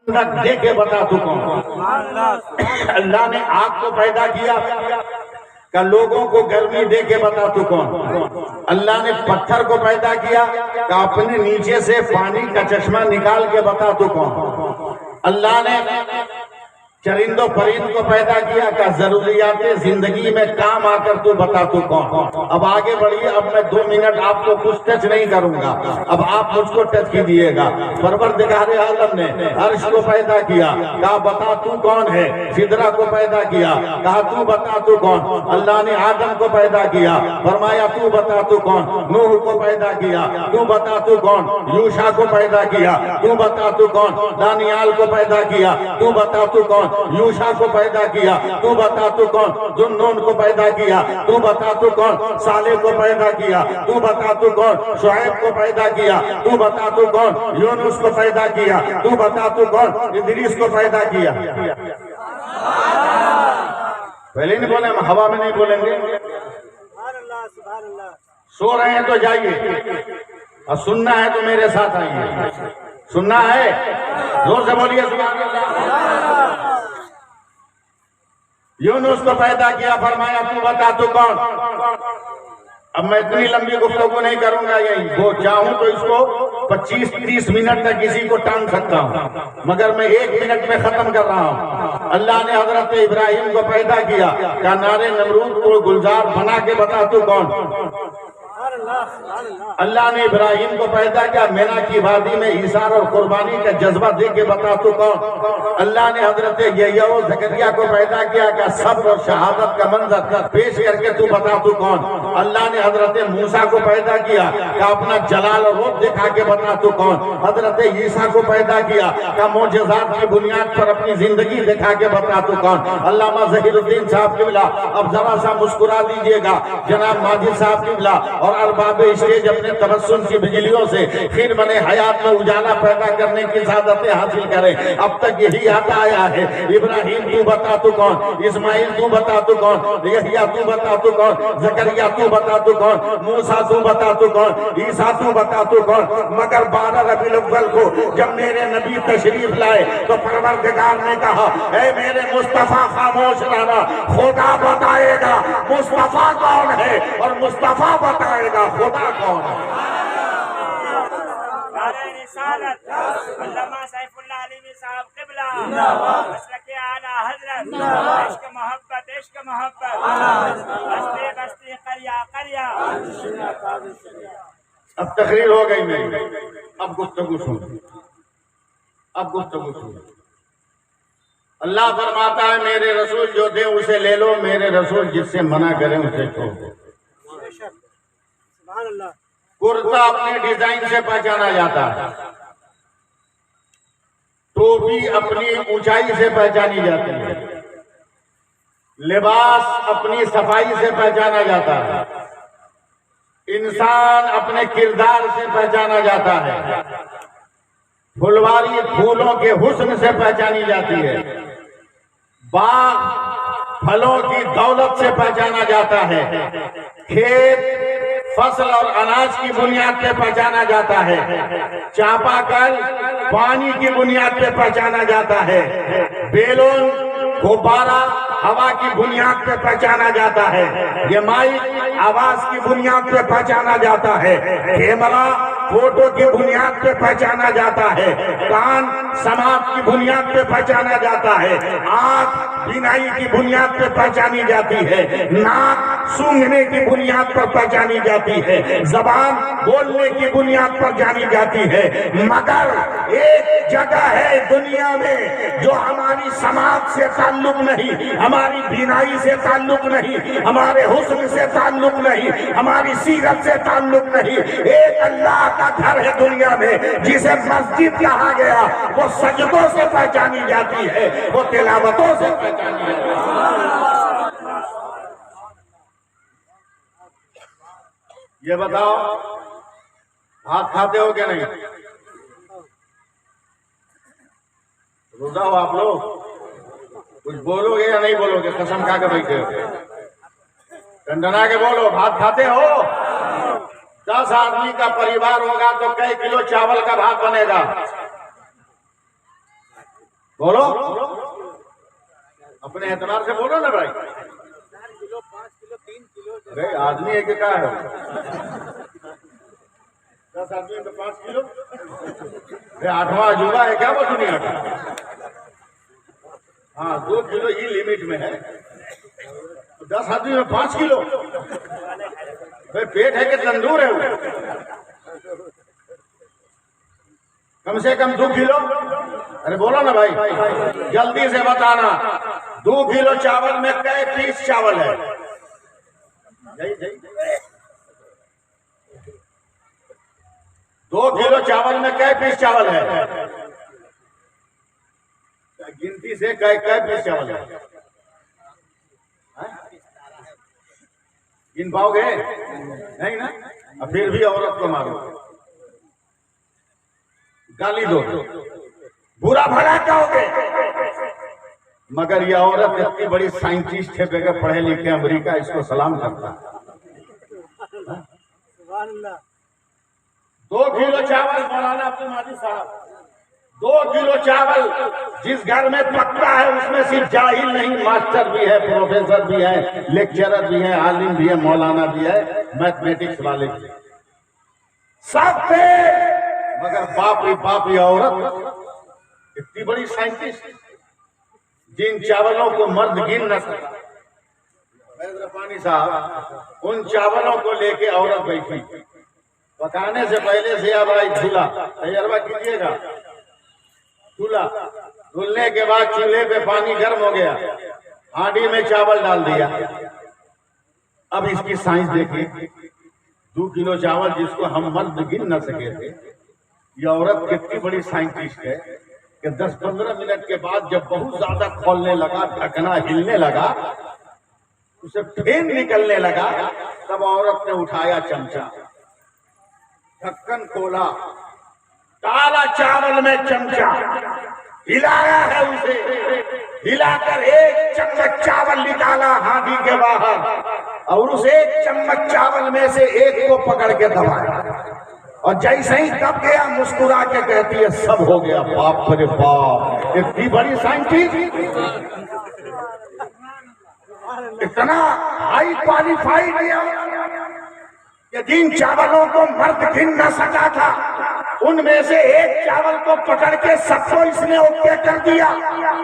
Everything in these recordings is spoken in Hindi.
दे के बता तू कौन। अल्लाह ने आग को पैदा किया का लोगों को गर्मी दे के बता तू कौन। अल्लाह ने पत्थर को पैदा किया का अपने नीचे से पानी का चश्मा निकाल के बता तू कौन। अल्लाह ने चरिंदों परिंद को पैदा किया का जरूरियात जिंदगी में काम आकर तू बता तू कौन। अब आगे बढ़िए, अब मैं 2 मिनट आपको कुछ टच नहीं करूंगा, अब आप मुझको टच कीजिएगा। परवरदिगार आलम ने अर्श को पैदा किया, कहा बता तू कौन है। सिदरा को पैदा किया, कहा तू बता तू कौन। अल्लाह ने आदम को पैदा किया, फरमाया तू बता तू कौन। नूह को पैदा किया, तू बता तू कौन। यूशा को पैदा किया, तू बता तू कौन। दानियाल को पैदा किया, तू बता तू कौन। यूशा को पैदा किया, तू बता तू कौन। जुन्नून को पैदा किया, तू बता तू कौन। साले को पैदा किया, तू बता तू कौन। शुएब को पैदा किया, तू बता तू कौन। यूनुस को पैदा किया, तू बता तू कौन। इदरीस को पैदा किया। पहले नहीं बोले, हम हवा में नहीं बोलेंगे। सो रहे हैं तो जाइए, और सुनना है तो मेरे साथ आइए। सुनना है, जोर से बोलिए सुभान अल्लाह। यूनुस को पैदा किया, फरमाया तू बता तू कौन। अब मैं इतनी लंबी गुफ्तगू नहीं करूंगा, यही वो चाहूं तो इसको 25-30 मिनट तक किसी को टांग सकता हूं, मगर मैं 1 मिनट में खत्म कर रहा हूं। अल्लाह ने हजरत इब्राहिम को पैदा किया, क्या नारे नमरूद को गुलजार बना के बता तू कौन। अल्लाह ने इब्राहिम को पैदा किया, मेना की वादी में ईसार और कुर्बानी का जज्बा दे के बता तू कौन। अल्लाह ने हजरत यहया और ज़करिया को पैदा किया, क्या सब्र और शहादत का मंजर पेश करके तू बता तू कौन। अल्लाह ने हजरत मूसा को पैदा किया, क्या अपना जलाल और रूप दिखा के बता तू कौन। हजरत ईसा को पैदा किया, क्या मोजज़ात की बुनियाद पर अपनी जिंदगी दिखा के बता तू कौन। अल्लामा ज़हीरुद्दीन साहब किबला, अब जरा सा मुस्कुरा दीजिएगा। जनाब माजिद साहब किबला और अरबाब स्टेज अपने तबस्सुम की बिजलियों से फिर बने हयात में उजाला पैदा करने की सादतें हासिल करें। अब तक यही आता आया है, इब्राहिम तू बता तू कौन। इस्माइल तू बता तू कौन। यहया तू बता तू कौन। ज़करिया तू बता तू कौन। मूसा तू बता तू कौन। ईसा तू बता तू कौन। मगर 12 रबीउल अव्वल को जब मेरे नबी तशरीफ लाए तो परवरदिगार ने कहा, ऐ मेरे मुस्तफा खामोश रहना, खुदा बताएगा मुस्तफा कौन है और मुस्तफा बताएगा खुदा कौन है। अल्लामा सैफुल्लाह अलीमी साहब क़िबला, मसलके आला हज़रत, इश्क मोहब्बत इश्क मोहब्बत, बस्ती बस्ती क़रिया क़रिया। अब तकरीर हो गई मेरी, अब गुफ्तगू सुन, अब गुफ्तगू सुन। अल्लाह फरमाता है मेरे रसूल जो दे उसे ले लो, मेरे रसूल जिससे मना करें उसे छोड़ दो। कुर्ता अपने डिजाइन से पहचाना जाता है, टोपी अपनी ऊंचाई से पहचानी जाती है, लिबास अपनी सफाई से पहचाना जाता है, इंसान अपने किरदार से पहचाना जाता है, फुलवारी फूलों के हुस्न से पहचानी जाती है, बाग फलों की दौलत से पहचाना जाता है, खेत फसल और अनाज की बुनियाद पे पहचाना जाता है, चापाकल पानी की बुनियाद पे पहचाना जाता है, बेलून गुब्बारा हवा की बुनियाद पे पहचाना जाता है, ये माइक आवाज की बुनियाद पे पहचाना जाता है, कैमरा फोटो की बुनियाद पे पहचाना जाता है, कान समाज की बुनियाद पे पहचाना जाता है, आंख बिनाई की बुनियाद पे पहचानी जाती है, नाक सूंघने की बुनियाद पर पहचानी जाती है, जबान बोलने की बुनियाद पर जानी जाती है। मगर एक जगह है दुनिया में जो हमारी समाज से ताल्लुक नहीं, हमारी बिनाई से ताल्लुक नहीं, हमारे हुस्न से ताल्लुक नहीं, हमारी सीरत से ताल्लुक नहीं। एक अल्लाह का घर है दुनिया में जिसे मस्जिद कहा गया, वो सजदों से पहचानी जाती है, वो तिलावतों से पहचानी जाती है। ये बताओ भात खाते हो क्या नहीं? रोजा हो आप लोग? कुछ बोलोगे या नहीं बोलोगे? कसम खा के बैठे हो, टंडना के बोलो। भात खाते हो? 10 आदमी का परिवार होगा तो कई किलो चावल का भात बनेगा? बोलो, अपने एतबार से बोलो ना भाई। 4 किलो 5 किलो 3 किलो। अरे आदमी एक क्या है, 10 आदमी तो 5 किलो। अरे 8वां अजूबा है क्या वो दुनिया का? हाँ 2 किलो ही लिमिट में है, 10 आदमी में 5 किलो। अरे पेट है कि तंदूर है वो? कम से कम 2 किलो। अरे बोलो ना भाई, जल्दी से बताना 2 किलो चावल में कै पीस चावल है? जय जय 2 किलो चावल में कै पीस चावल है? गिनती से कै पीस चावल है? गिन पाओगे नहीं ना? अब फिर भी औरत को मारो, गाली दो, बुरा भला कहोगे, मगर यह औरत इतनी बड़ी साइंटिस्ट है, बगैर पढ़े लिखे, अमेरिका इसको सलाम करता है। 2 किलो चावल मौलाना अब्दुल माजिद साहब, 2 किलो चावल जिस घर में पकता है उसमें सिर्फ जाहिल नहीं, मास्टर भी है, प्रोफेसर भी है, लेक्चरर भी है, आलिम भी है, मौलाना भी है, मैथमेटिक्स वाले भी है, सब थे। मगर बाप रे बाप, ये औरत इतनी बड़ी साइंटिस्ट, जिन चावलों को मर्द गिन न सका, पानी साहब, उन चावलों को लेके औरत बैठी, पकाने से पहले से अब आई चूल्हा, तजर्बा कीजिएगा, चूल्हा धुलने के बाद चूल्हे पे पानी गर्म हो गया, हांडी में चावल डाल दिया। अब इसकी साइंस देखिए, 2 किलो चावल जिसको हम मर्द गिन न सके थे, ये औरत कितनी बड़ी साइंटिस्ट है कि 10-15 मिनट के बाद जब बहुत ज्यादा खोलने लगा, ढकना हिलने लगा, उसे फेन निकलने लगा, तब औरत ने उठाया चमचा, ढक्कन खोला, काला चावल में चमचा हिलाया है, उसे हिलाकर 1 चम्मच चावल निकाला हांडी के बाहर, और उस 1 चम्मच चावल में से 1 को पकड़ के दबाया, और जैसे ही दब गया मुस्कुरा के कहती है सब हो गया। बाप रे बाप, इतनी बड़ी साइंटिस्ट, इतना हाई क्वालिफाइड कि जिन चावलों को मर्द गिन न सका था, उनमें से 1 चावल को पकड़ के सबको इसने ओके कर दिया,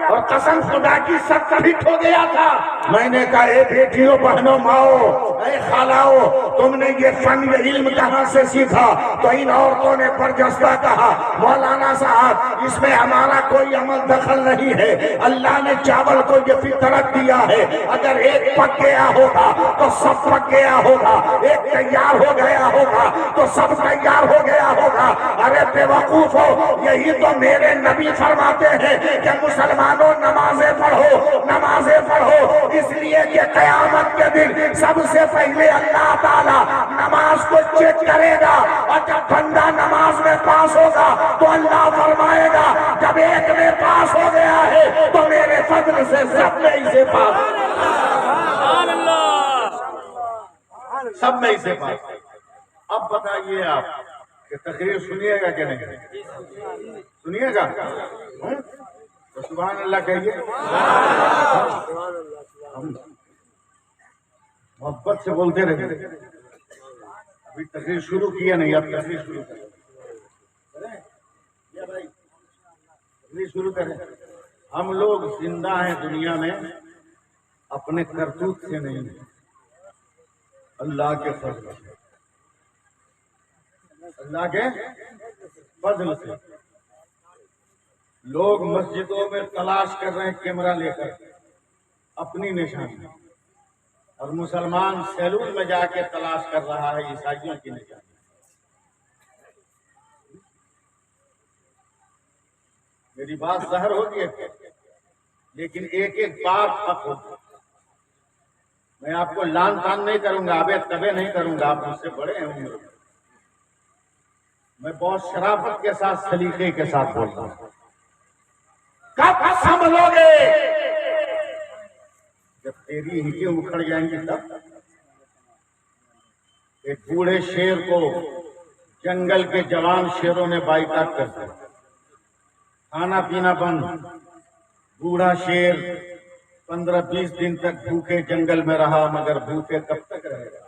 और कसम खुदा की सब हिट हो गया था। मैंने कहा, ए बेटियों, बहनों, माओ, ए खालाओ, तुमने ये फन, ये इल्म कहाँ से सीखा? तो इन औरतों ने बरजस्ता कहा, मौलाना साहब, इसमें हमारा कोई अमल दखल नहीं है, अल्लाह ने चावल को ये फितरत दिया है, अगर 1 पक गया होगा तो सब पक गया होगा, 1 तैयार हो गया होगा तो सब तैयार हो गया होगा। अरे बेवकूफ हो, यही तो मेरे नबी फरमाते हैं कि मुसलमानों नमाजें पढ़ो, नमाजें पढ़ो, इसलिए कि कयामत के दिन सबसे पहले अल्लाह ताला नमाज को चेक करेगा, और जब बंदा नमाज में पास होगा तो अल्लाह फरमाएगा, जब 1 में पास हो गया है तो मेरे फजल से सब में इसे पास, सब में इसे पास। अब बताइए आप कि तकरीर सुनिएगा कि नहीं? सुनिएगा तो सुभान अल्लाह कहिए। हम मोहब्बत से बोलते रहे, अभी तकरीर शुरू किया नहीं, अब तकरीर शुरू करें भाई, तकरीर शुरू करें। हम लोग जिंदा हैं दुनिया में अपने करतूत से नहीं, अल्लाह के फजल से, अल्लाह के फजल से। लोग मस्जिदों में तलाश कर रहे हैं कैमरा लेकर अपनी निशानी, और मुसलमान सैलून में जाके तलाश कर रहा है ईसाइयों की निशानी। मेरी बात ज़हर होगी, लेकिन एक बात हक होगी। मैं आपको लान तान नहीं करूंगा, आबे तबे नहीं करूंगा, आप मुझसे बड़े हैं उम्र में। मैं बहुत शराफत के साथ, सलीके के साथ बोलता हूं। कब संभलोगे? जब तेरी ईंटें उखड़ जाएंगी तब। एक बूढ़े शेर को जंगल के जवान शेरों ने बाइकाट कर दिया, खाना पीना बंद, बूढ़ा शेर 15-20 दिन तक भूखे जंगल में रहा, मगर भूखे कब तक रहेगा।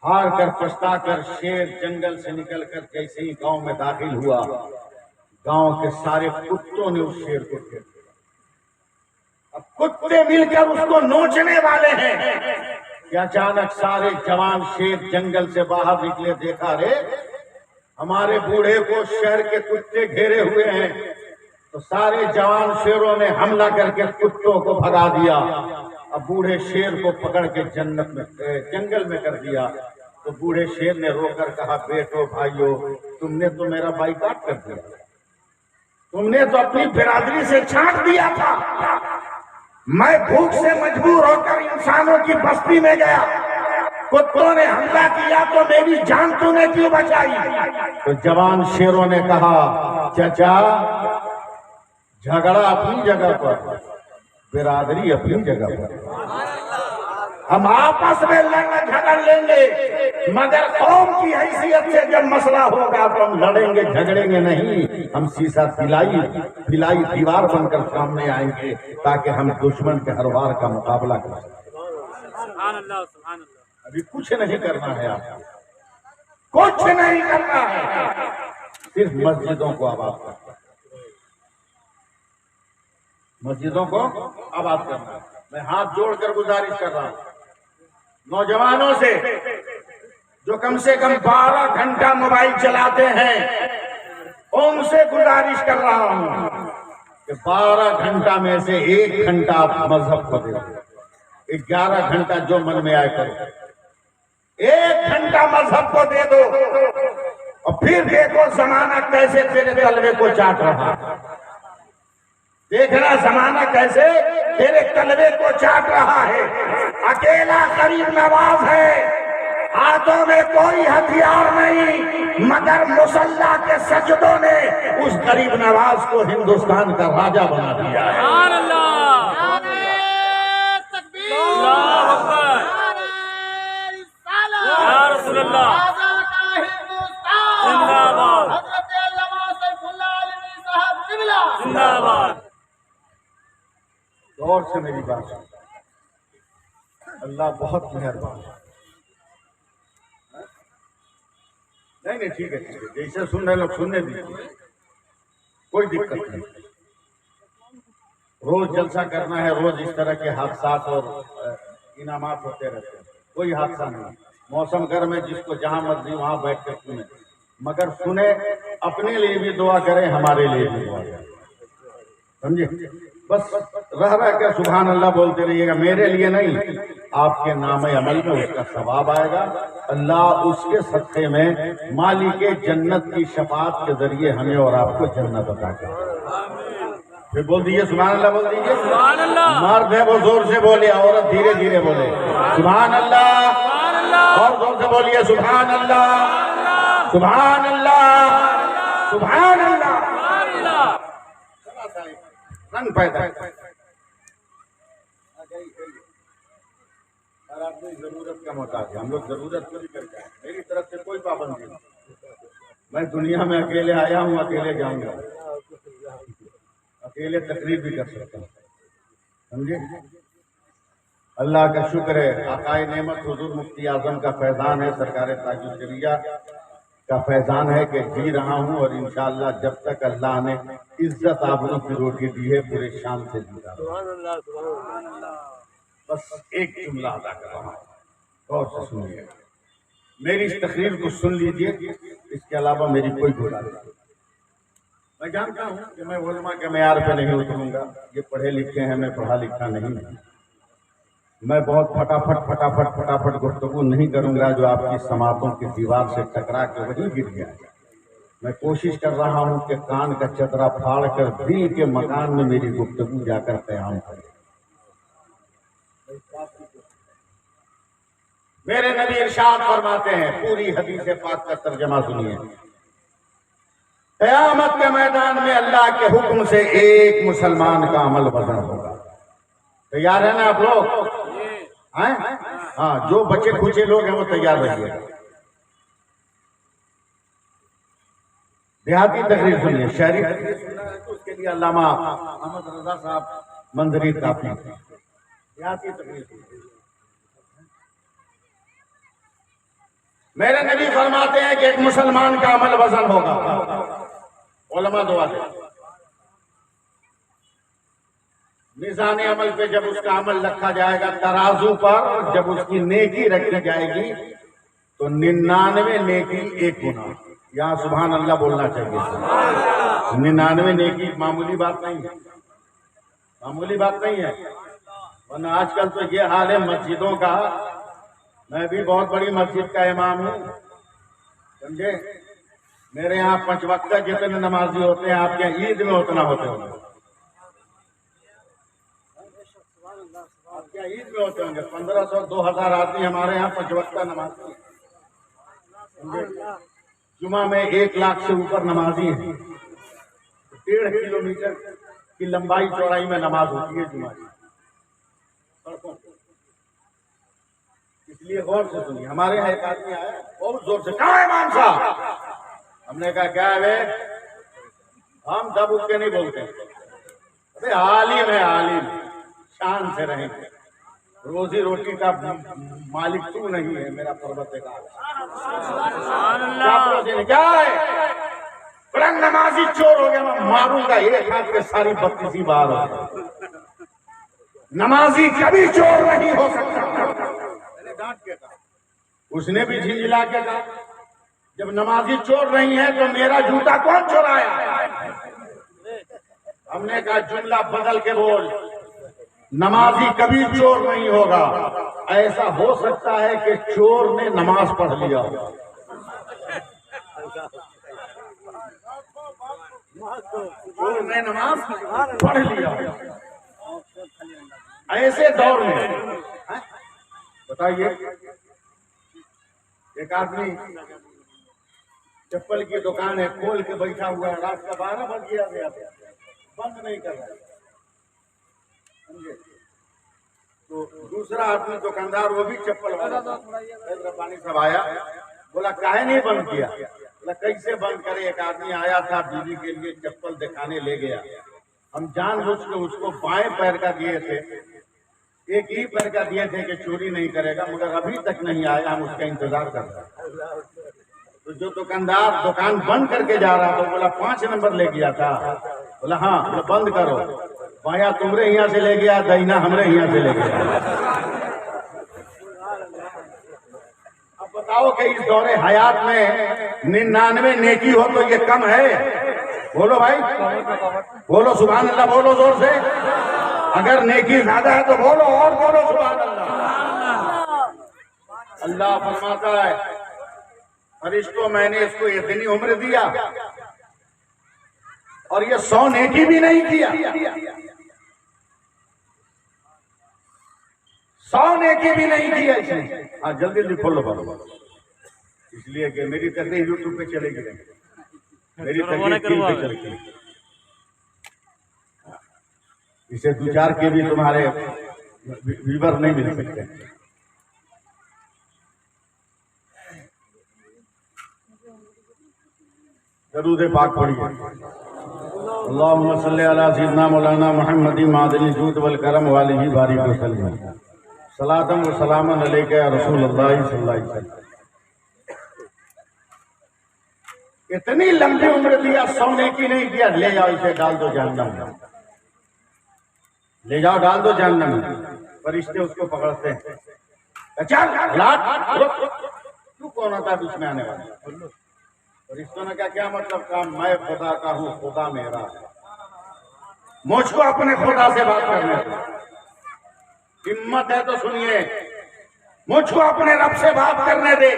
हार कर पछता कर शेर जंगल से निकलकर जैसे ही गांव में दाखिल हुआ, गांव के सारे कुत्तों ने उस शेर को घेर लिया। अब कुत्ते मिलकर उसको नोचने वाले हैं कि अचानक सारे जवान शेर जंगल से बाहर निकले, देखा रे हमारे बूढ़े को शहर के कुत्ते घेरे हुए हैं। तो सारे जवान शेरों ने हमला करके कुत्तों को भगा दिया। अब बूढ़े शेर को पकड़ के जन्नत में जंगल में कर दिया। तो बूढ़े शेर ने रोकर कहा, बेटो भाइयों, तुमने तो मेरा बाइकाट कर दिया, तुमने तो अपनी बिरादरी से छांट दिया था। मैं भूख से मजबूर होकर इंसानों की बस्ती में गया, कुत्तों ने हमला किया तो मेरी जान तूने क्यों बचाई। तो जवान शेरों ने कहा, चाचा झगड़ा अपनी जगह पर, बिरादरी अपनी जगह पर। हम आपस में लड़ना झगड़ लेंगे, मगर कौम की हैसियत से जब मसला होगा तो हम लड़ेंगे झगड़ेंगे नहीं। हम सीसा फिलाई दीवार बनकर सामने आएंगे ताकि हम दुश्मन के हर वार का मुकाबला कर सकें। अभी कुछ नहीं करना है, आपको कुछ नहीं करना है, सिर्फ मस्जिदों को आबाद करना, मस्जिदों को आबाद करना। मैं हाथ जोड़कर गुजारिश कर रहा हूं नौजवानों से, जो कम से कम 12 घंटा मोबाइल चलाते हैं, उनसे गुजारिश कर रहा हूं कि 12 घंटा में से 1 घंटा आप मजहब को दे, 11 घंटा जो मन में आए करो, 1 घंटा मजहब को दे दो। और फिर देखो जमाना कैसे तेरे तलवे को चाट रहा है। देखना जमाना कैसे तेरे तलवे को चाट रहा है। अकेला गरीब नवाज है, हाथों में कोई हथियार नहीं, मगर मुसल्ला के सजदों ने उस गरीब नवाज को हिंदुस्तान का राजा बना दिया है। गौर से मेरी बात सुन, अल्लाह बहुत मेहरबान है। नहीं ठीक है, जैसे सुन रहे लोग सुनने दीजिए, कोई दिक्कत नहीं। रोज जलसा करना है, रोज इस तरह के हादसात और इनामात होते रहते हैं, कोई हादसा नहीं। मौसम गर्म है, जिसको जहां मर्जी वहां बैठ कर सुने, मगर सुने अपने लिए भी दुआ करें, हमारे लिए भी दुआ करें, समझे। बस रह कर सुभान अल्लाह बोलते रहिएगा, मेरे लिए नहीं, आपके नाम अमल में उसका सवाब आएगा। अल्लाह उसके सदक़े में मालिक जन्नत की शफाअत के जरिए हमें और आपको जन्नत अता करेगा। फिर बोल दीजिए सुभान अल्लाह, बोल दीजिए सुभान अल्लाह। मर्द है वो जोर से बोले, औरत धीरे धीरे बोले सुभान अल्लाह, और जोर से बोलिए सुभान अल्लाह, सुभान अल्लाह, सुभान अल्लाह। रंग पैदा और आपकी जरूरत का मोहताज है, हम लोग जरूरत पूरी करते हैं। मेरी तरफ से कोई पाबंदी नहीं, मैं दुनिया में अकेले आया हूँ, अकेले जाऊंगा, अकेले तकरीर भी कर सकता हूँ, समझे। अल्लाह का शुक्र है, आकाए नेमत हुजूर मुफ्ती आजम का फैजान है, सरकार ताजुशरिया का फैजान है कि जी रहा हूँ, और इंशाअल्लाह जब तक अल्लाह ने इज्जत आबरू की रोटी दी है पूरे शान से जी रहा हूँ। बस एक जुमला अदा कर रहा हूँ, गौर से सुनिए, मेरी इस तकरीर को सुन लीजिए, इसके अलावा मेरी कोई गुजारिश नहीं। मैं जानता हूँ कि मैं उलमा के मेयार पे नहीं उतरूंगा, ये पढ़े लिखे हैं, मैं पढ़ा लिखा नहीं हूँ। मैं बहुत फटाफट गुफ्तगू नहीं करूंगा जो आपकी समातों की दीवार से टकरा के वहीं गिर गया। मैं कोशिश कर रहा हूं कि कान का चदरा फाड़ कर दिल के मकान में मेरी गुफ्तगू जाकर क़याम करे। मेरे नबी इरशाद फरमाते हैं, पूरी हदीस पाक का तर्जमा सुनिए, क़यामत के मैदान में अल्लाह के हुक्म से एक मुसलमान का अमल वज़न होगा। तैयार है ना आप लोग? हाँ, जो बचे खुचे लोग हैं वो तैयार रहिए। देहाती तकरीर सुनिए, शहरी तकरीर सुना है तो उसके लिए अल्लामा अहमद रजा साहब मंजरी काफी यहाँ की तकलीफ। मेरे नबी फरमाते हैं कि एक मुसलमान का अमल वजन होगा। उलमा दुआ दे, मिजान अमल पे जब उसका अमल रखा जाएगा तराजू पर, जब उसकी नेकी रखी जाएगी तो 99 नेकी 1 गुना। यहाँ सुभान अल्लाह बोलना चाहिए। 99 नेकी मामूली बात नहीं है, मामूली बात नहीं है। वरना आजकल तो ये हाल है मस्जिदों का। मैं भी बहुत बड़ी मस्जिद का इमाम हूँ, समझे। मेरे यहाँ 5 वक्त जितने नमाजी होते हैं आपके यहाँ ईद में उतना होते होंगे, आपके यहाँ ईद में होते होंगे। 1500-2000 आदमी हमारे यहाँ 5 वक्त नमाजी, समझे। जुमा में 1 लाख से ऊपर नमाजी है। 1.5 किलोमीटर की लंबाई चौड़ाई में नमाज होती है जुमा की सड़कों पर। इसलिए गौर से सुनिए। हमारे यहाँ एक आदमी आया बहुत जोर से, कहाँ है इमाम साहब? हमने कहा क्या है वे? हम दब उठ के नहीं बोलते। अरे आलिम है, आलिम, शान से रहेंगे। रोजी रोटी का मालिक तू नहीं है, मेरा परवरदिगार। क्या है? बड़ा नमाजी चोर हो गया, मैं मारूंगा एक हाथ के सारी 32 बार हो। नमाजी कभी चोर नहीं हो सकता। मैंने डांट के कहा, उसने भी झिझला के कहा जब नमाजी चोर नहीं है तो मेरा जूता कौन चुराया? हमने कहा जुमला बदल के बोल, नमाजी कभी चोर नहीं होगा। ऐसा हो सकता है कि चोर ने नमाज पढ़ लिया, चोर ने नमाज पढ़ लिया। ऐसे दौर में बताइए, एक आदमी चप्पल की दुकान है, खोल के बैठा हुआ है, रात का 12 बज गया, बंद नहीं कर रहा है, समझे। तो दूसरा आदमी दुकानदार, वो भी चप्पल वाला, पानी सब आया, बोला काहे नहीं बंद किया? बोला कैसे बंद करे? एक आदमी आया था बीवी के लिए चप्पल दिखाने ले गया, हम जानबूझ के उसको बाएं पैर का दिए थे, एक ही पैर का दिए थे कि चोरी नहीं करेगा, मगर अभी तक नहीं आया, हम उसका इंतजार कर रहे हैं। तो जो दुकानदार दुकान बंद करके जा रहा था, बोला 5 नंबर ले गया था। बोला हाँ, बोला बंद करो। बाया तुमरे यहाँ से ले गया, दाहिना हमरे यहाँ से ले गया। अब बताओ कि इस दौरे हयात में 99 नेकी हो तो ये कम है? बोलो भाई, बोलो सुभान अल्लाह, बोलो जोर से। अगर नेकी ज्यादा है तो बोलो, और बोलो सुभान अल्लाह। अल्लाह फरमाता है, फरिश्तों मैंने इसको इतनी उम्र दिया और ये 100 नेकी भी नहीं किया, 100 नेकी भी नहीं किया इसने। हाँ जल्दी जल्दी खोलो बोलो, इसलिए कि मेरी तकरीर यूट्यूब पे चलेगी, मेरी तकरीर टीवी पे चलेगी। इसे 2-4 के भी तुम्हारे व्यूवर नहीं मिल सकते। दरूद पाक पढ़िए। अल्लाहुम्मा सल्ली अला सय्यिदना मौलाना मुहम्मद मादनी जूद वल करम वालिही बारिक वसल्लम। सलातम व सलामन अलैका या रसूलुल्लाह सल्लल्लाहु अलैहि वसल्लम। इतनी लंबी उम्र दिया, 100 नेकी नहीं किया, ले जाओ इसे डाल दो जहन्नम में, ले जाओ डाल दो जहन्नम में। फरिश्ते उसको पकड़ते हैं, चल लाट, तू कौन होता है बीच में आने वाला? फरिश्तों ने कहा क्या मतलब काम? मैं खुदा का हूँ, खुदा मेरा है, मुझको अपने खुदा से बात करने दो। हिम्मत है तो सुनिए, मुझको अपने रब से बात करने दे।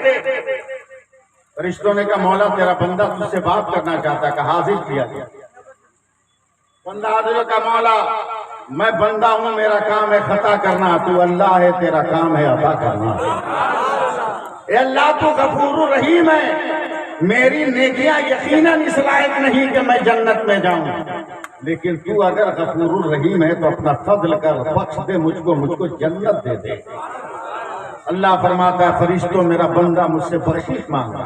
फरिश्तों ने कहा मौला तेरा बंदा तुझसे बात करना चाहता है, कहा हाजिर किया गया। बंदा हाजिर का, मौला मैं बंदा हूँ, मेरा काम है खता करना, तू अल्लाह है, तेरा काम है अता करना। ए अल्लाह तू गफूर रहीम है, मेरी नेकियां यकीनन इस लायक नहीं कि मैं जन्नत में जाऊं, लेकिन तू अगर गफूर रहीम है तो अपना फजल कर, बख्श दे मुझको जन्नत दे दे। अल्लाह फरमाता है फरिश्तों मेरा बंदा मुझसे बख्शिश मांगा,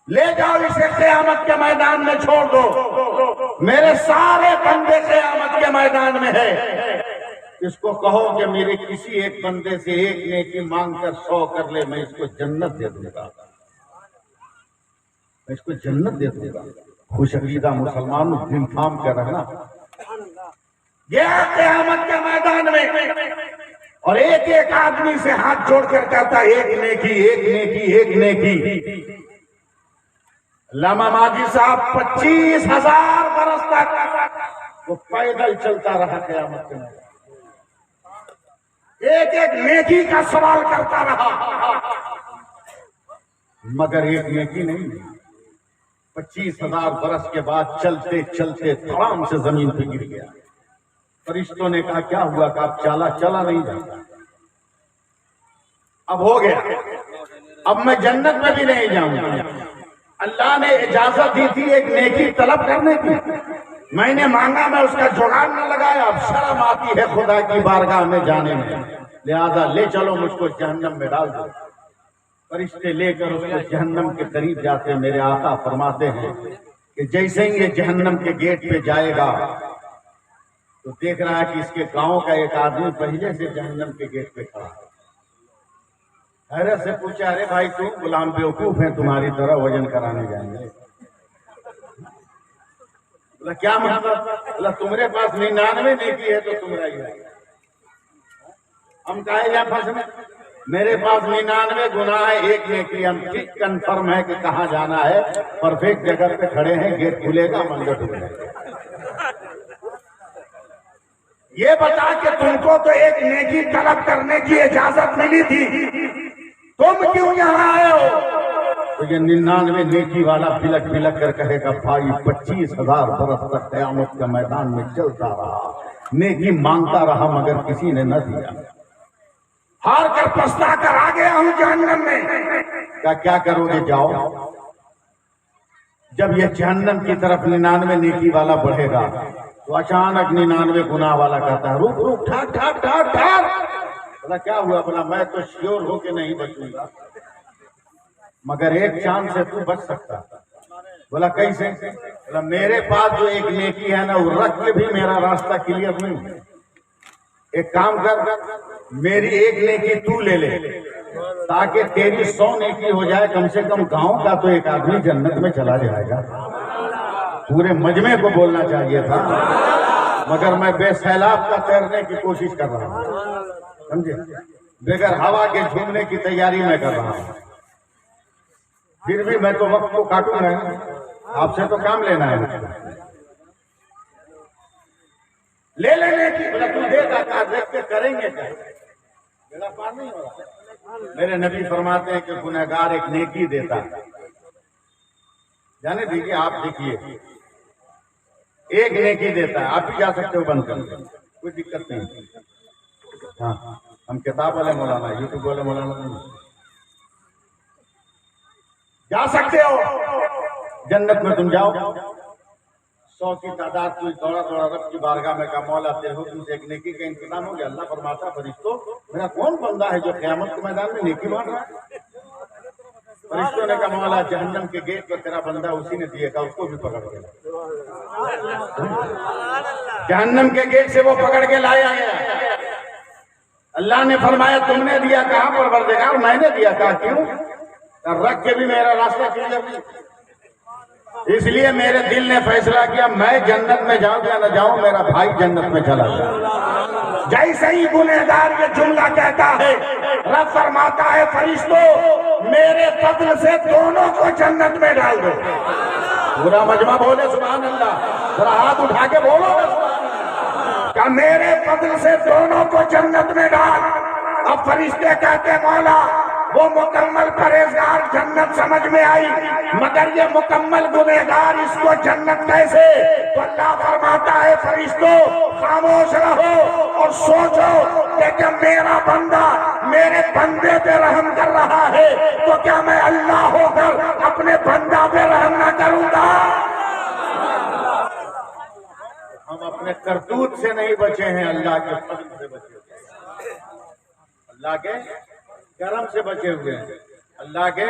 ले जाओ इसे क़यामत के मैदान में छोड़ दो। मेरे सारे बंदे क़यामत के मैदान में है। इसको कहो कि मेरे किसी एक बंदे से एक नेकी मांग कर 100 कर ले, मैं इसको जन्नत दे दूंगा, मैं इसको जन्नत दे दूंगा। खुश अकीदा मुसलमान दिल थाम कर रहना। गया क़यामत के मैदान में और एक एक आदमी से हाथ जोड़कर कहता एक नेकी, एक नेकी, एक नेकी। लामा माजी साहब 25,000 बरस तक वो पैदल चलता रहा क़यामत के मैदान, एक एक नेकी का सवाल करता रहा, मगर एक नेकी नहीं। 25,000 बरस के बाद चलते चलते धड़ाम से जमीन पे गिर गया। फरिश्तों ने कहा क्या हुआ? कहा चला चला नहीं जाता। अब हो गया, अब मैं जन्नत में भी नहीं जाऊंगा। अल्लाह ने इजाजत दी थी एक नेकी तलब करने की, मैंने मांगा, मैं उसका जुगाड़ न लगाया। अब शर्म आती है खुदा की बारगाह में जाने में, लिहाजा ले चलो मुझको जहन्नम में डाल दो। फरिश्ते लेकर उसको जहन्नम के करीब जाते, मेरे आका फरमाते हैं कि जैसे ही ये जहन्नम के गेट पे जाएगा तो देख रहा है कि इसके गांव का एक आदमी पहले से जहन्नम के गेट पे खड़ा है। हैरत से पूछा, अरे भाई तुम गुलाम बेवकूफ है, तुम्हारी तरह वजन कराने जाएंगे? बोला क्या मतलब? बोला तुम्हारे पास 99 नेकी है तो तुम्हारा ही है। हम कहे या फंसने? मेरे पास 99 गुनाह है, एक नेकी। हम ठीक कंफर्म है कि कहाँ जाना है, परफेक्ट जगह पे खड़े हैं, गेट खुलेगा, मंदिर खुलेगा। ये बता कि तुमको तो एक नेकी तलब करने की इजाजत मिली थी, तुम क्यों यहाँ आए हो? तो ये 99 नेकी वाला बिलक बिलक कर कहेगा भाई 25,000 बरस तक क़यामत के मैदान में चलता रहा, नेकी मांगता रहा, मगर किसी ने न दिया। हार कर पछता कर आ गया हूं जहन्नम में। क्या करोगे? जाओ। जब ये जहन्नम की तरफ 99 नेकी वाला बढ़ेगा तो अचानक 99 गुनाह वाला कहता है रुक रुक, ठाक ठाक ठाक ठाक। बोला क्या हुआ? बोला मैं तो श्योर हो के नहीं बचूंगा, मगर एक चांद से तू बच सकता। बोला कैसे? बोला मेरे पास जो एक नेकी है ना, वो रख के भी मेरा रास्ता क्लियर नहीं है। एक काम कर, मेरी एक नेकी तू ले ले, ताकि तेरी 100 नेकी हो जाए। कम से कम गांव का तो एक आदमी जन्नत में चला जाएगा। पूरे मजमे को बोलना चाहिए था, मगर मैं बेसैलाब का तैरने की कोशिश कर रहा हूँ, समझे? बगैर हवा के झूमने की तैयारी मैं कर रहा हूँ। फिर भी मैं तो वक्त को काटूंगा, आपसे तो काम लेना है मुझको। ले लेने की। बोला तू देगा क्या? देख के करेंगे क्या? मेरा पार नहीं हो रहा। मेरे नबी फरमाते हैं कि गुनहगार एक नेकी देता है। जाने दीजिए, आप देखिए, एक नेकी देता है, आप भी जा सकते हो बंद कर, कोई दिक्कत नहीं। हाँ, हम किताब वाले मौलाना, यूट्यूब वाले मौलाना नहीं। जा सकते हो जन्नत में, तुम जाओ। 100 की तादाद कोई दौड़ा दौड़ा रब की बारगाह में का मौला तेरे हुक्म से एक नेकी का इंतजाम हो गया। अल्लाह फरमाता फरिश्तों, मेरा कौन बंदा है जो क़यामत के मैदान में नेकी मांग रहा है? फरिश्तों ने कहा मौला जहन्नम के गेट पर तेरा बंदा उसी ने दिएगा, उसको भी पकड़ के जहन्नम के गेट से वो पकड़ के लाया गया। अल्लाह ने फरमाया तुमने दिया? कहाँ पर परवरदिगार मैंने दिया। कहा क्यों? रख के भी मेरा रास्ता क्लियर नहीं, इसलिए मेरे दिल ने फैसला किया मैं जन्नत में जाऊं या न जाऊं, मेरा भाई जन्नत में चला जाए। जैसे ही गुनहगार ये जुमला कहता है, रब फरमाता है फरिश्तों मेरे फजल से दोनों को जन्नत में डाल दो। पूरा मजमा बोले सुभान अल्लाह, जरा हाथ उठा के बोलो क्या? मेरे फजल से दोनों को जन्नत में डाल। अब फरिश्ते कहते मौला वो मुकम्मल परहेजगार जन्नत समझ में आई, मगर ये मुकम्मल गुनहगार इसको जन्नत कैसे? तो अल्लाह फरमाता है फरिश्तों खामोश रहो और सोचो कि क्या मेरा बंदा मेरे बंदे पे रहम कर रहा है तो क्या मैं अल्लाह होकर अपने बंदा पे रहम ना करूंगा? हम अपने करतूत से नहीं बचे हैं, अल्लाह के फजल से बचे, अल्लाह के करम से बचे हुए हैं, अल्लाह के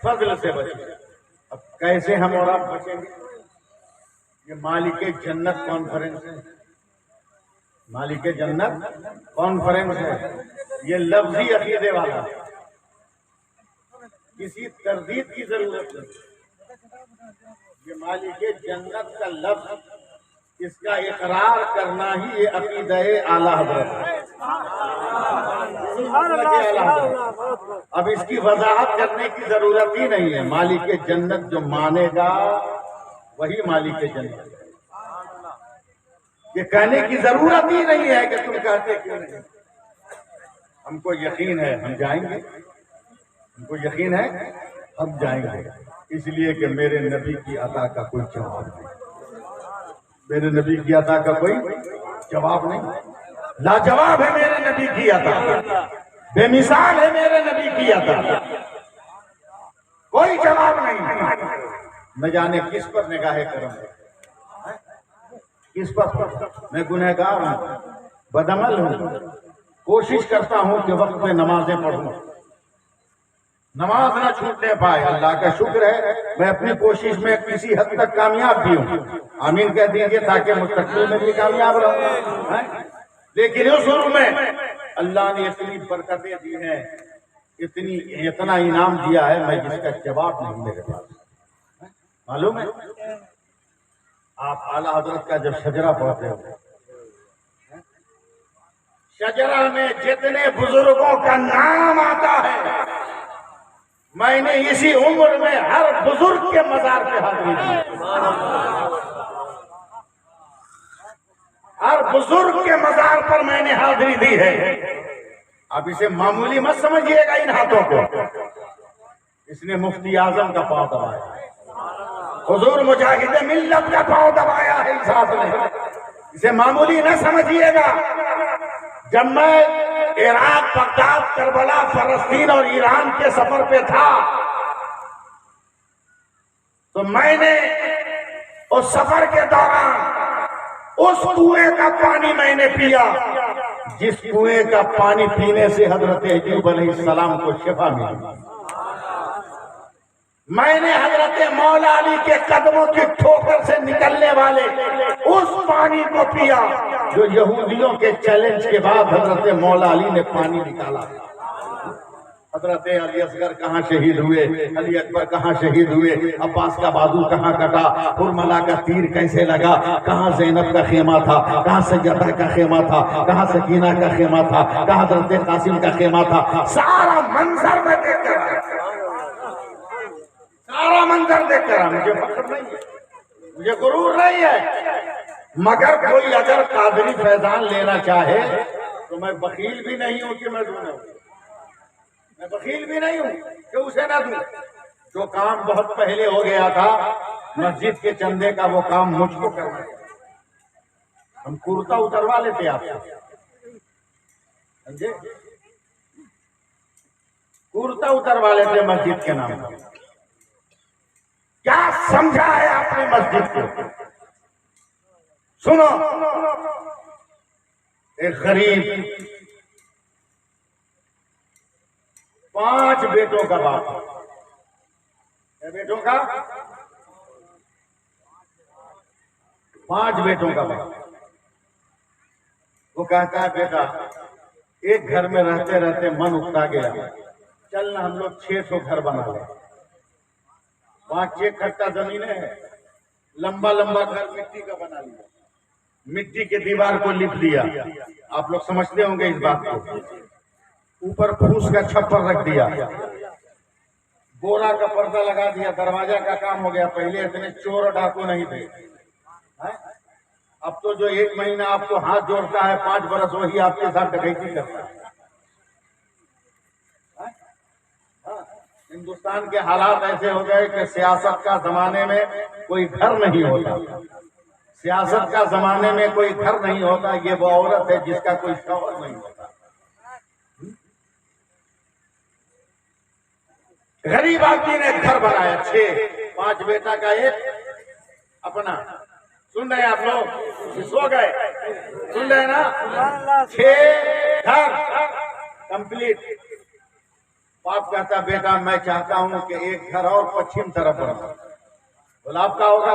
फजल से बचे। अब कैसे हम और आप बचेंगे? ये मालिक जन्नत कॉन्फ्रेंस है, मालिक जन्नत कॉन्फ्रेंस है। ये लफ्जी अकीदे वाला है, किसी तरदीद की जरूरत नहीं। ये मालिक जन्नत का लफ्ज, इसका इकरार करना ही ये अकीदा आला हज़रत है। अब इसकी वजाहत करने की जरूरत ही नहीं है। मालिक जन्नत जो मानेगा वही मालिक जन्नत है। ये कहने की जरूरत ही नहीं है कि तुम कहते क्यों नहीं। हमको यकीन है हम जाएंगे, हमको यकीन है हम जाएंगे, इसलिए कि मेरे नबी की अता का कोई जवाब नहीं, मेरे नबी की अता का कोई जवाब नहीं। लाजवाब है मेरे नबी की अता, बेमिसाल है मेरे नबी की अता, कोई जवाब नहीं। न जाने किस पर निगाहें करूंगा, किस पर। मैं गुनहगार हूं, बदअमल हूं, कोशिश करता हूं कि वक्त में नमाजें पढ़ूं, नमाज ना छूटने पाए। अल्लाह का शुक्र है मैं अपनी कोशिश में किसी हद तक कामयाब भी हूं। आमीन कह दीजिए ताकि मुस्तकबिल में भी कामयाब रहूं। लेकिन उस शुरू में अल्लाह ने इतनी बरकतें दी हैं, इतना इनाम दिया है, मैं जिसका जवाब नहीं मेरे पास। मालूम है आप आला हजरत का जब शजरा पढ़ते हो, शजरा में जितने बुजुर्गों का नाम आता है, मैंने इसी उम्र में हर बुजुर्ग के मजार पे हाजिरी दी, हर बुजुर्ग के मजार पर मैंने हाजिरी दी है। अब इसे मामूली मत समझिएगा इन हाथों को, इसने मुफ्ती आजम का पांव दबाया, हुजूर मुजाहिद मिल्लत का पांव दबाया है इस हाथ ने, इसे मामूली न समझिएगा। जब मैं इराक, बगदाद, करबला, फलस्तीन और ईरान के सफर पे था तो मैंने उस सफर के दौरान उस कुएं का पानी मैंने पिया जिस कुएं का पानी पीने से हजरत अय्यूब अलैहिस्सलाम को शिफा मिली। मैंने हजरत मौला अली के कदमों की ठोकर से निकलने वाले उस पानी को पिया जो यहूदियों के चैलेंज के बाद हजरत मौला अली ने पानी निकाला। हजरत अली असगर कहाँ शहीद हुए, अली अकबर कहाँ शहीद हुए, अब्बास का बाजू कहाँ कटा, हुरमला का तीर कैसे लगा, कहाँ ज़ैनब का खेमा था, कहाँ सैयदा का खेमा था, कहाँ सकीना का खेमा था, कहाँ हजरत कासिम का खेमा था। सारा मंजर में देखकर, सारा मंजर देखकर मुझे फख्र नहीं है, मुझे गुरूर नहीं है। मगर कोई अगर कादरी फैजान लेना चाहे तो मैं बखील भी नहीं हूं कि मैं दूं, मैं बखील भी नहीं हूं कि उसे ना दूं। जो काम बहुत पहले हो गया था मस्जिद के चंदे का, वो काम मुझको करना है। हम कुर्ता उतरवा लेते आपसे, समझे, कुर्ता उतरवा लेते मस्जिद के नाम पर। क्या समझा है आपने मस्जिद को? सुनो, एक गरीब 5 बेटों का बाप, बेटों का 5 बेटों का बाप, वो कहता है बेटा एक घर में रहते रहते मन उकता गया, चल ना हम लोग 600 घर बना लें। 5-6 कट्टा जमीन है, लंबा लंबा घर मिट्टी का बना लिया, मिट्टी के दीवार को लिप दिया, आप लोग समझते होंगे इस बात को। ऊपर फूस का छप्पर रख दिया, बोरा का पर्दा लगा दिया, दरवाजा का काम हो गया। पहले इतने चोर डाकू नहीं थे, अब तो जो 1 महीना आपको हाथ जोड़ता है 5 बरस वही आपके साथ डकैती करता है। हिंदुस्तान के हालात ऐसे हो गए कि सियासत का जमाने में कोई घर नहीं होता, सियासत का जमाने में कोई घर नहीं होता। ये वो औरत है जिसका कोई शौहर नहीं होता। गरीब आदमी ने घर बनाया 6, 5 बेटा का एक अपना। सुन रहे हैं आप लोग, सो गए, सुन रहे हैं ना? 6 घर कंप्लीट। बाप कहता बेटा मैं चाहता हूं कि एक घर और पश्चिम तरफ बना। बोला आपका होगा?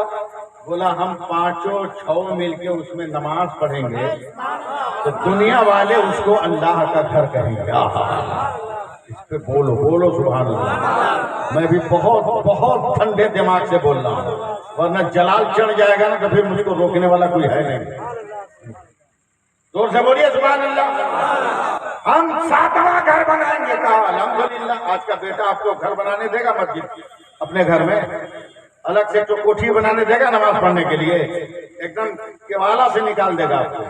बोला हम पांचों छह मिलके उसमें नमाज पढ़ेंगे तो दुनिया वाले उसको अल्लाह का घर कहेंगे। इस पे बोलो बोलो सुभान अल्लाह। मैं भी बहुत बहुत ठंडे दिमाग से बोल रहा हूँ, वरना जलाल चढ़ जाएगा ना तो फिर मुझको रोकने वाला कोई है नहीं। जोर से बोलिए सुभान अल्लाह। हम 7वां घर बनाएंगे, कहा अल्हम्दुलिल्लाह। आज का बेटा आपको घर बनाने देगा मस्जिद अपने घर में, अलग से तो कोठी बनाने देगा नमाज पढ़ने के लिए, एकदम केवाला से निकाल देगा आपको,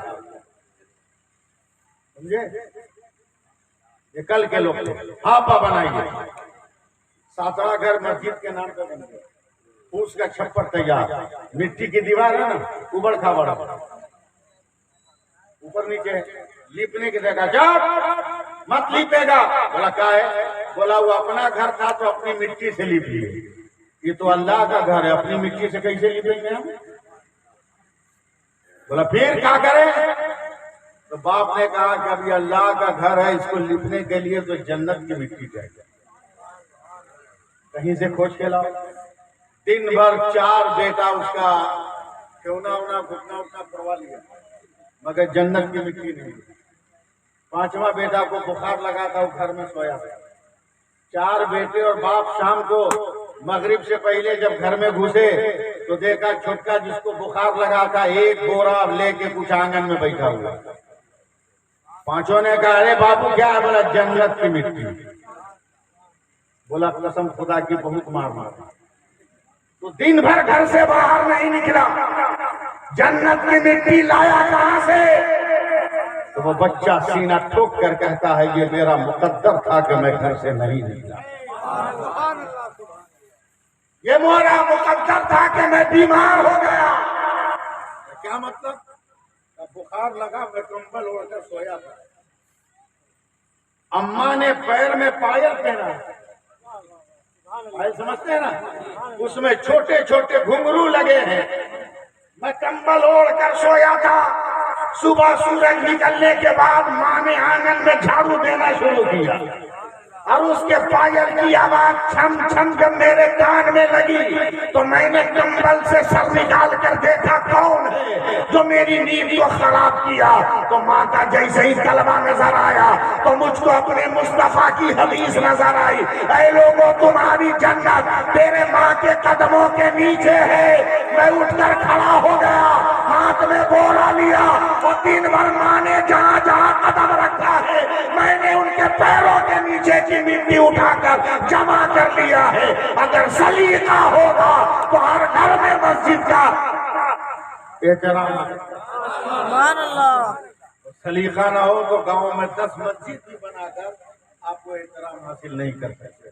समझे? ये कल के लोग आपा बनाइए। 7वां घर मस्जिद के नाम पे बन गया, फूस का छप्पर तैयार, मिट्टी की दीवार है ना, उबड़ खाबड़, ऊपर नीचे लीपने की जगह जा मत लीपेगा। बोला क्या है? बोला वो अपना घर था तो अपनी मिट्टी से लीप लिए, ये तो अल्लाह का घर है, अपनी मिट्टी से कैसे लीपेंगे हम? बोला फिर क्या करें? तो बाप ने कहा कि अभी अल्लाह का घर है, इसको लिपने के लिए तो जन्नत की मिट्टी चाहिए, कहीं से खोज के लाओ। दिन भर 4 बेटा उसका ठेवना उना घुटना उठना करवा लिया, मगर जन्नत की मिट्टी नहीं। 5वां बेटा को बुखार लगा था, वो घर में सोया था। 4 बेटे और बाप शाम को मगरिब से पहले जब घर में घुसे तो देखा छोटका जिसको बुखार लगा था एक बोरा लेके कुछ आंगन में बैठा हुआ। 5 ने कहा अरे बाबू क्या है? बोला जन्नत की मिट्टी। बोला कसम खुदा की बहुत मार मारा। तो दिन भर घर से बाहर नहीं निकला, जन्नत की मिट्टी लाया कहां से? तो वो बच्चा सीना ठोक कर कहता है ये मेरा मुकद्दर था कि मैं घर से नहीं निकला, ये मेरा मुकद्दर था कि मैं बीमार हो गया। क्या मतलब? बुखार लगा, मैं कंबल ओढ़कर सोया था। अम्मा ने पैर में पायल पहना, पायल समझते हैं ना, उसमें छोटे छोटे घुंघरू लगे हैं। मैं कंबल ओढ़कर सोया था। सुबह सूरज निकलने के बाद माँ ने आंगन में झाड़ू देना शुरू किया और उसके पायल की आवाज छम छम जब मेरे कान में लगी तो मैंने कंबल से सर निकाल कर देखा कौन है जो मेरी नींद को खराब किया। तो माँ का जैसे ही तलवा नजर आया तो मुझको अपने मुस्तफा की हदीस नजर आई, ऐ लोगों तुम्हारी जन्नत तेरे माँ के कदमों के नीचे है। मैं उठकर खड़ा हो गया, हाथ में बोरा लिया और दिन भर माँ ने जहाँ जहाँ कदम रखा है मैंने उनके पैरों के नीचे की मिट्टी उठाकर जमा कर लिया है। अगर सलीका होगा तो हर घर में मस्जिद का एहतराम, सलीका ना हो तो गांव में 10 मस्जिद भी बनाकर आपको एहतराम हासिल नहीं कर सकते,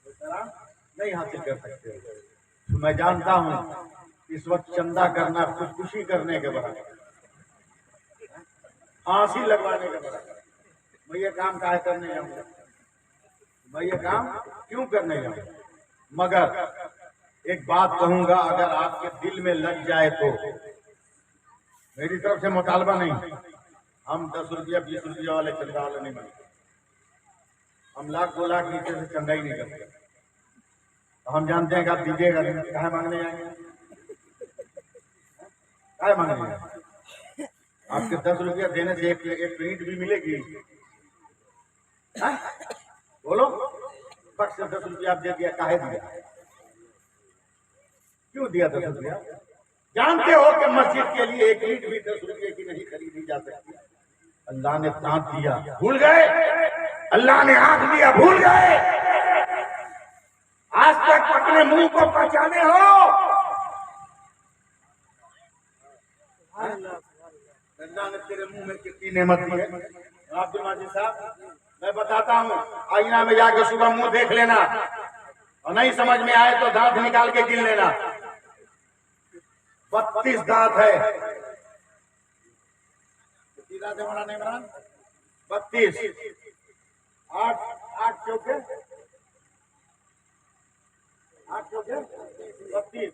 एहतराम नहीं हासिल कर सकते। तो मैं जानता हूँ इस वक्त चंदा करना खुदकुशी करने के बराबर, फांसी लगवाने के बराबर। मैं ये काम काहे करने जाऊंगा? मैं ये काम क्यों करने जाऊंगा? मगर एक बात कहूंगा, अगर आपके दिल में लग जाए तो मेरी तरफ से मुतालबा नहीं, हम 10 रुपया 20 रुपया वाले चंदा वाले नहीं मांगते, हम लाख 2 लाख नीचे से चंदा ही नहीं करते। तो हम जानते हैं कि आप दीजिएगा नहीं, कहाँ मांगने जाएंगे? कहाँ मांगने जाएंगे? आपके 10 रुपया देने से एक ईंट भी मिलेगी? बोलो, फट से 10 रुपया आप दे दिया, काहे दिया? क्यों दिया 10 रुपया? जानते हो कि मस्जिद के लिए एक ईंट भी 10 रुपये की नहीं खरीदी जा सकती। अल्लाह ने दांत दिया, भूल गए? अल्लाह ने आंख दिया, भूल गए? आज तक अपने मुंह को पहचाने हो? अल्लाह ने तेरे मुंह में कितनी नेमत दी है। अब्दुल माजिद साहब, मैं बताता हूँ, आईना में जाके सुबह मुंह देख लेना और नहीं समझ में आए तो दांत निकाल के गिन लेना। 32 दांत है। कितनी दांत है मौलाना इमरान? 32। 8 चौके 32।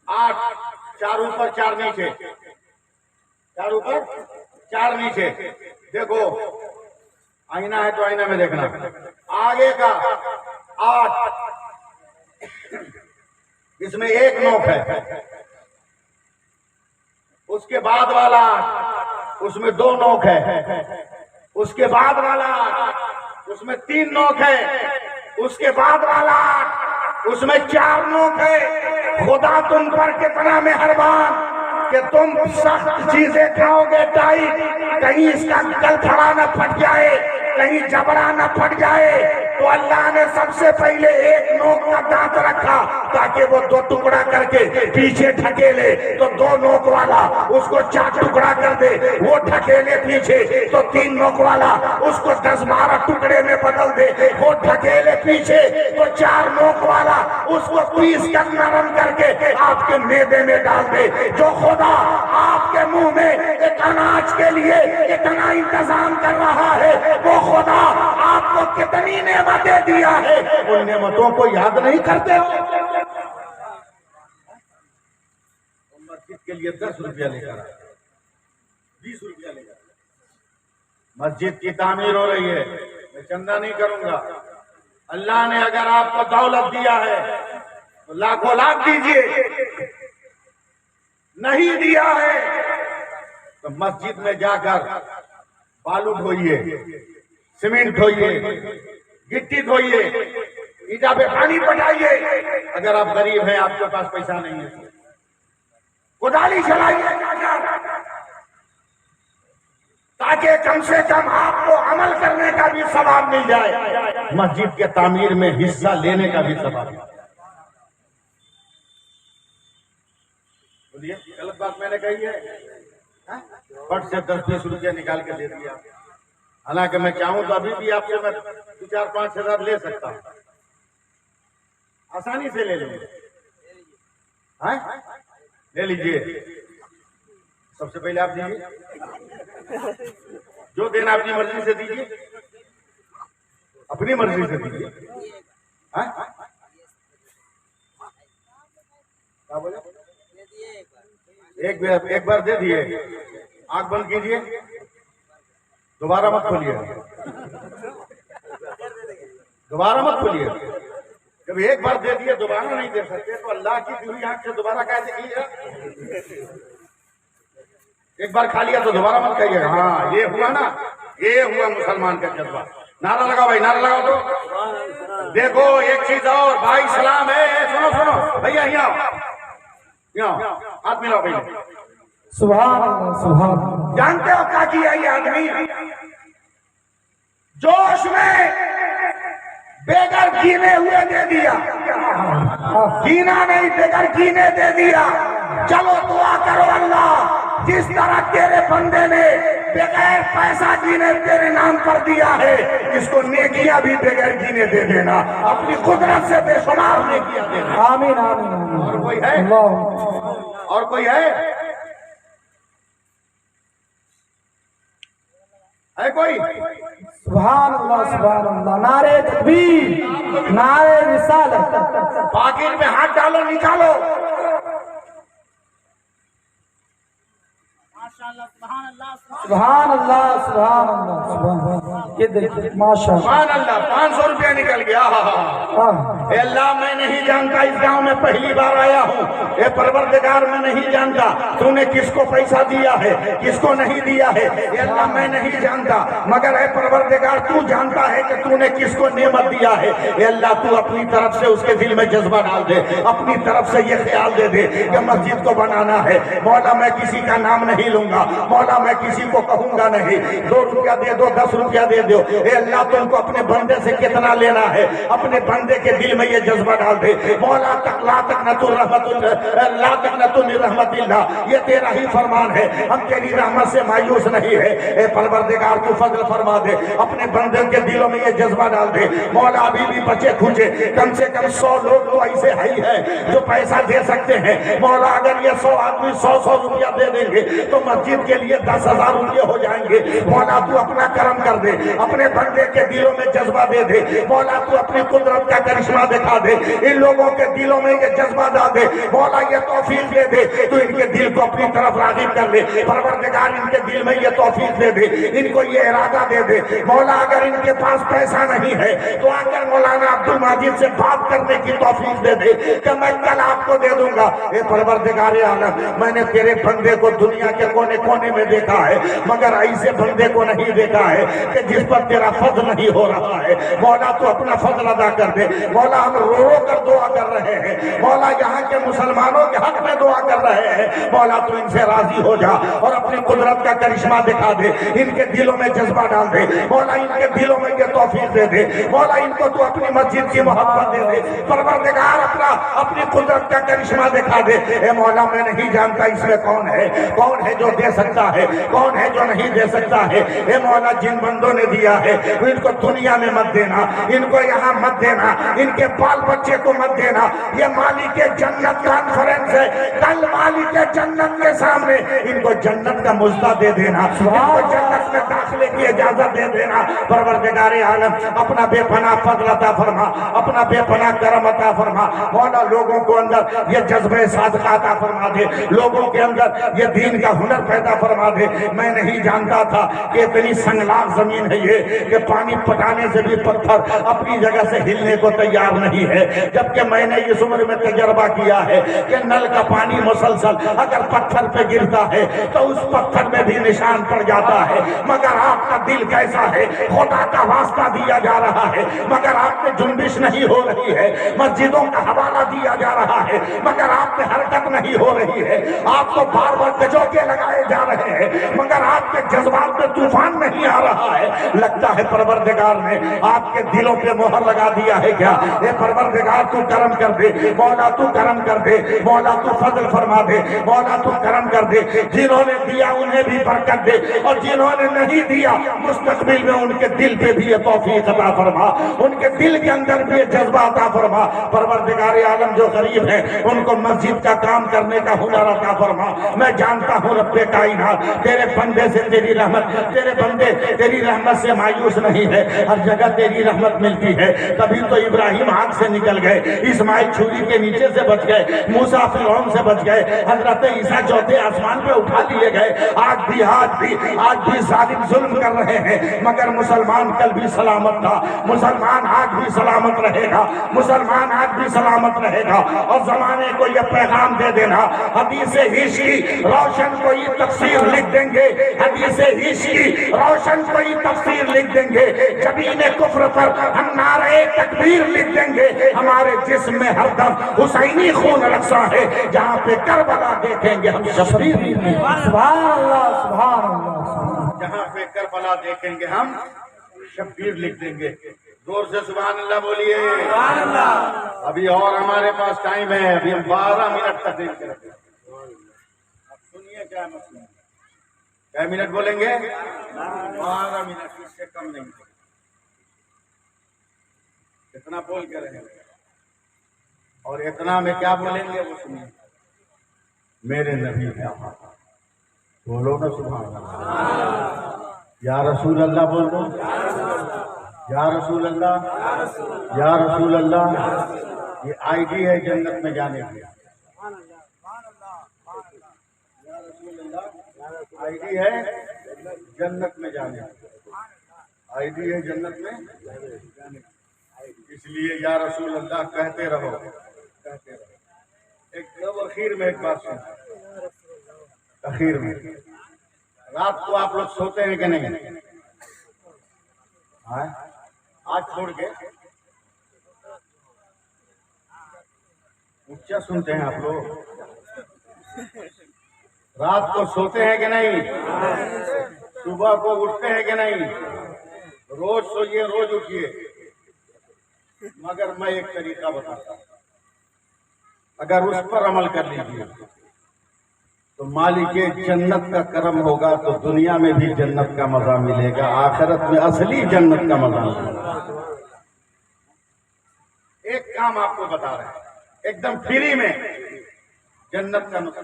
8, 4 ऊपर 4 नीचे, 4 ऊपर 4 नीचे। देखो आईना है तो आईना में देखना। आगे का 8, इसमें एक नोक है, उसके बाद वाला उसमें 2 नोक है, उसके बाद वाला उसमें 3 नोक है, उसके बाद वाला उसमें 4 नोक है। खुदा तुम पर कितना मेहरबान कि तुम सख्त चीजें खाओगे टाइट, कहीं इसका गलफड़ा न फट जाए, कहीं जबड़ा न फट जाए, तो अल्लाह ने सबसे पहले एक नोक का दांत रखा ताकि वो 2 टुकड़ा करके पीछे ढकेले, तो 2 नोक वाला उसको 4 टुकड़ा कर दे, वो ढकेले पीछे, तो 3 नोक वाला उसको 10-12 टुकड़े में बदल दे, वो ढकेले पीछे, तो 4 नोक वाला उसको पीस कर नरम करके आपके मैदे में डाल दे। जो खुदा आपके मुंह में एक अनाज के लिए इतना इंतजाम कर रहा है, वो खुदा आपको कितनी नेमतें दिया है, उन नेमतों को याद नहीं करते हो। मस्जिद के लिए 10 रुपया लेकर आए, 20 रुपया लेकर आए। मस्जिद की तामीर हो रही है, मैं चंदा नहीं करूंगा। अल्लाह ने अगर आपको दौलत दिया है तो लाखों लाख दीजिए, नहीं दिया है तो मस्जिद में जाकर बालू ढोइए, सीमेंट ढोइए, गिट्टी ढोइए, ईटा पे पानी पटाइए। अगर आप गरीब हैं, आपके पास पैसा नहीं है, कुदाली चलाइए ताकि कम से कम आपको अमल करने का भी सवाब मिल जाए, मस्जिद के तामीर में हिस्सा लेने का भी सवाब। बोलिए, गलत बात मैंने कही है? फट से 10-20 रुपया निकाल के दे दिया। हालांकि मैं चाहूं तो अभी भी आपसे मैं 2-4-5 हजार ले सकता हूं, आसानी से ले लूंगा। ले लीजिए, सबसे पहले आप दीजिए, जो देना अपनी मर्जी से दीजिए, अपनी मर्जी से दीजिए। क्या बोले? एक बार दे दिए, आंख बंद कीजिए, दोबारा मत खोलिए, दोबारा मत खोलिए। जब एक बार दे दिए दोबारा नहीं दे सकते, तो अल्लाह की दी हुई आंख से दोबारा कैसे कीजिए? एक बार खा लिया तो दोबारा मत खाइएगा। हाँ, ये हुआ ना, ये हुआ मुसलमान का जज्बा। नारा लगाओ भाई, नारा लगाओ। तो देखो एक चीज और भाई, सलाम है, सुनो सुनो भैया, यहाँ हाथ मिलाओ भैया। सुभान अल्लाह, सुभान अल्लाह। जानते हो क्या किया ये आदमी? जोश में बेगर कीने हुए दे दिया, कीना नहीं, बेगर कीने दे दिया। चलो दुआ करो, अल्लाह जिस तरह तेरे बंदे ने बगैर पैसा कीने तेरे नाम पर दिया है, इसको नेकियां भी बगैर कीने दे देना, अपनी कुदरत से बेशुमार नेकियां देना। आमीन आमीन आमीन। और कोई है? और कोई है कोई? सुभान अल्लाह, सुभान अल्लाह। नारे तकबीर, नारे रिसालत। पाकिट में हाथ डालो, निकालो। सुभान अल्लाह, सुभान अल्लाह, सुभान अल्लाह। ये देखिए माशाअल्लाह, सुभान अल्लाह, 500 रुपया निकल गया। ए अल्लाह, मैं नहीं जानता, इस गांव में पहली बार आया हूँ। ए परवरदिगार, मैं नहीं जानता तूने किसको पैसा दिया है, किसको नहीं दिया है। ए अल्लाह, मैं नहीं जानता, मगर ए परवरदिगार तू जानता है कि तूने किसको नेमत दिया है। ए अल्लाह, तू अपनी तरफ से उसके दिल में जज्बा डाल दे, अपनी तरफ से ये ख्याल दे दे कि मस्जिद को बनाना है। मौला, मैं किसी का नाम नहीं लूंगा, मौला मैं किसी को कहूंगा नहीं, 2 रुपया दे दो, 10 रुपया दे दो। ए अल्लाह, तुमको अपने बंदे से कितना लेना है, अपने बंदे के दिल में ये जज्बा डाल दे। मौला, ला तकनतु रहमतिल्लाह, ये तेरा ही फरमान है, हम तेरी रहमत से मायूस नहीं है। ए परवरदिगार, तू फजल फरमा दे, अपने बंदे के दिलों में ये जज्बा डाल दे। मौला, अभी भी बचे खुचे कम से कम 100 लोग तो ऐसे है जो पैसा दे सकते हैं। मौला, अगर ये 100 आदमी 100-100 रुपया दे देंगे तो मस्जिद के लिए 10,000 रुपये हो जाएंगे। मौला तू अपना करम कर दे, अपने बंदे के दिलों में जज्बा दे दे। मौला तू अपनी कुदरत का करिश्मा दिखा दे, इन लोगों के दिलों में ये जज्बा डाल दे। मौला ये तौफीक दे दे, तू इनके दिल को अपनी तरफ राग़िब कर ले। परवरदिगार इनके दिल में ये तौफीक दे दे, इनको ये इरादा दे दे। मौला अगर इनके पास पैसा नहीं है तो आकर मौलाना अब्दुल माजिद से बात करने की तौफीक दे दे कि मैं कल आपको दे दूंगा। ए परवरदिगार आलम, मैंने तेरे बंदे को दुनिया के कोने कोने में देखा है, मगर ऐसे बंदे को नहीं देखा है कि जिस पर तेरा फज़ल नहीं हो रहा है। मौला तू अपना फज़ल अदा कर दे। मौला हम रो रो कर दुआ कर रहे हैं, मौला यहाँ के मुसलमानों के हक में दुआ कर रहे हैं। मौला तू इनसे राजी हो जा और अपनी कुदरत का करिश्मा दिखा दे, इनके दिलों में जज्बा डाल दे। मौला इनके दिलों में ये तौफीक दे दे। मौला इनको तू अपनी मस्जिद की मोहब्बत दे दे। परवरदिगार अपनी कुदरत का करिश्मा दिखा दे। ए मौला मैं नहीं जानता इसमें कौन है जो दे सकता है, कौन है जो नहीं दे सकता है। ए मौला जिन बंदों ने दिया है इनको दुनिया में मत देना, इनको यहाँ मत देना, इनके बाल बच्चे को मत देना। ये मालिक जन्नत कॉन्फ्रेंस है, कल मालिक जन्नत के सामने इनको जन्नत का मुजदा दे देना, इनको जन्नत में दाखिले की इजाजत दे देना। परवरदिगार आलम अपना बेपनाह फज़ल अता फरमा, अपना बेपनाह करम अता फरमा। मौला लोगों को अंदर ये जज्बे सादका अता फरमा दे, लोगों के अंदर ये दीन का हुनर पैदा फरमा दे। मैं नहीं जानता था कि इतनी संगलाग जमीन है ये कि पानी पटाने से भी पत्थर अपनी जगह से हिलने को तैयार नहीं है। जबकि मैंने इस उम्र में तजर्बा किया है कि नल का पानी मुसलसल अगर पत्थर पे गिरता है तो उस पत्थर में भी निशान पड़ जाता है। मगर आपका दिल कैसा है, खुदा का वास्ता दिया जा रहा है मगर आप में जुम्बिश नहीं हो रही है, मस्जिदों का हवाला दिया जा रहा है मगर आप में हरकत नहीं हो रही है। आपको बार बार गजोके लगाए जा रहे हैं मगर आपके जज्बात में तूफान नहीं आ रहा है। लगता है परवरदिगार ने आपके दिलों पे मोहर लगा दिया है क्या। ये परवरदिगार तू करम कर दे, मौला तू करम कर दे, मौला तू फजल फरमा दे, मौला तू करम कर दे। जिन्होंने दिया उन्हें भी बरकत दे और जिन्होंने नहीं दिया मुस्तकबिल में उनके दिल पे भी ये तौफीक अता फरमा, उनके दिल के अंदर भी ये जज्बा अता फरमा। परवरदिगार आलम जो गरीब है उनको मस्जिद का काम करने का हुनर अता फरमा। मैं जानता हूँ रब्बे कायनात तेरे बंदे से तेरी रहमत, तेरे बंदे तेरी रहमत से मायूस नहीं है, हर जगह तेरी रहमत मिलती है। तभी तो इब्राहिम आग से निकल गए, इस्माइल छुरी के नीचे से बच गए, मूसा फिरौन से बच गए, हजरत ईसा चौथे आसमान पे उठा लिए गए। आज भी जालिम जुल्म कर रहे हैं मगर मुसलमान कल भी सलामत था, मुसलमान आज भी सलामत रहेगा, मुसलमान आज भी सलामत रहेगा। और जमाने को यह पैगाम दे देना, हदीस इश्की रोशन कोई तफसीर लिख देंगे, हदीस इश्की रोशन कोई तफसीर लिख देंगे। जबीने कुफ्र पर हम नारे तकबीर लिख देंगे। हमारे जिस्म में हरदम हुसैनी खून रक्सा है, जहाँ पे करबला देखेंगे हम शबीर। सुभान अल्लाह, सुभान अल्लाह। जहाँ पे करबला देखेंगे हम शबीर लिख देंगे। जोर से सुभान अल्लाह बोलिए। अभी और हमारे पास टाइम है, अभी हम 12 मिनट तक देख रहे हैं। सुनिए क्या मसला, क्या मिनट बोलेंगे? 12 मिनट, इससे कम नहीं। इतना बोल के रहेंगे और इतना में क्या बोलेंगे वो सुनिए। मेरे नबी क्या बोलो ना सुभान अल्लाह, या रसूल अल्लाह बोल दो, या रसूल अल्लाह, या रसूल अल्लाह। ये आईडी है जन्नत में जाने की, आईडी है जन्नत में जाने की, आईडी है जन्नत में जाने की। इसलिए या रसूल अल्लाह कहते रहो, कहते रहो। एक जब आखिर में एक बात सुन, आखिर में रात को आप लोग सोते हैं कि नहीं? हाँ, आज छोड़ के ऊंचा सुनते हैं आप लोग। रात को सोते हैं कि नहीं? सुबह को उठते हैं कि नहीं? रोज सोइए, रोज उठिए। मगर मैं एक तरीका बताता हूँ, अगर उस पर अमल कर लीजिए तो मालिक जन्नत का करम होगा, तो दुनिया में भी जन्नत का मजा मिलेगा, आखिरत में असली जन्नत का मजा मिलेगा। एक काम आपको बता रहे हैं एकदम फ्री में, जन्नत का नुस्खा